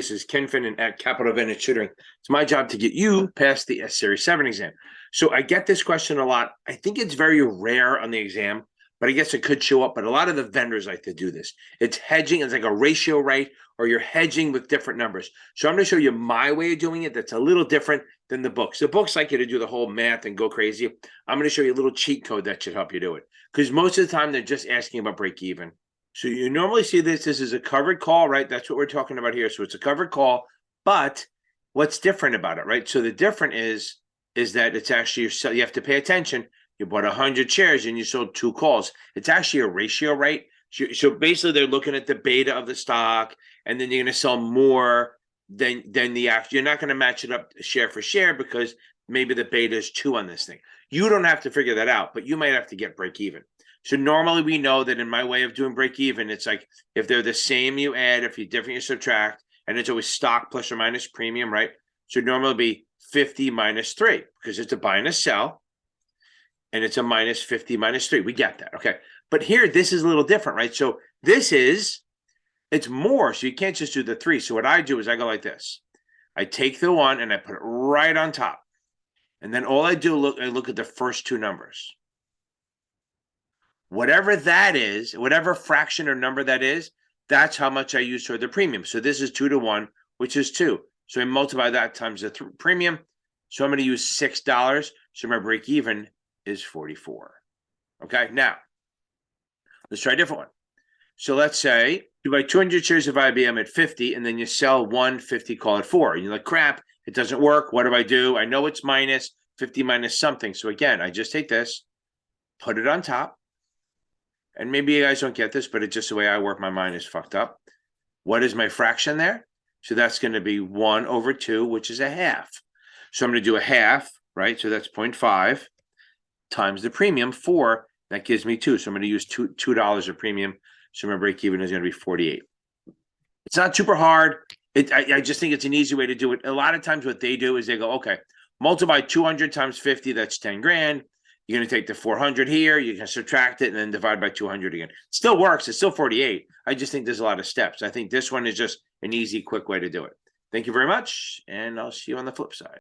This is Ken Finnen at Capital Advantage Tutoring. It's my job to get you past the Series 7 exam. So I get this question a lot. I think it's very rare on the exam, but I guess it could show up. But a lot of the vendors like to do this. It's hedging. It's like a ratio, right? Or you're hedging with different numbers. So I'm going to show you my way of doing it that's a little different than the books. The books like you to do the whole math and go crazy. I'm going to show you a little cheat code that should help you do it. Because most of the time, they're just asking about break even. So you normally see this is a covered call, right? That's what we're talking about here. So it's a covered call, but what's different about it, right? So the different is that it's actually, you have to pay attention. You bought 100 shares and you sold 2 calls. It's actually a ratio, right? So basically they're looking at the beta of the stock, and then you're going to sell more than the actual. You're not going to match it up share for share because maybe the beta is 2 on this thing. You don't have to figure that out, but you might have to get break even. So normally we know that in my way of doing break even, it's like if they're the same, you add, if you're different, you subtract, and it's always stock plus or minus premium, right? So normally it'll be 50 minus 3 because it's a buy and a sell, and it's a minus 50 minus 3. We get that, okay? But here, this is a little different, right? So it's more, so you can't just do the 3. So what I do is I go like this. I take the 1 and I put it right on top. And then all I do, I look at the first 2 numbers. Whatever that is, whatever fraction or number that is, that's how much I use for the premium. So this is 2 to 1, which is 2. So I multiply that times the premium. So I'm going to use $6. So my break even is 44. Okay, now let's try a different one. So let's say you buy 200 shares of IBM at 50, and then you sell 150, call it 4. And you're like, crap, it doesn't work. What do? I know it's minus 50 minus something. So again, I just take this, put it on top. And maybe you guys don't get this, but it's just the way I work. My mind is fucked up. What is my fraction there? So that's going to be 1 over 2, which is a half. So I'm going to do a half, right? So that's 0.5 times the premium, 4. That gives me 2. So I'm going to use $2 of premium. So my break even is going to be 48. It's not super hard. I just think it's an easy way to do it. A lot of times what they do is they go, okay, multiply 200 times 50. That's 10 grand. You're going to take the 400 here, you can subtract it, and then divide by 200 again. It still works. It's still 48. I just think there's a lot of steps. I think this one is just an easy, quick way to do it. Thank you very much, and I'll see you on the flip side.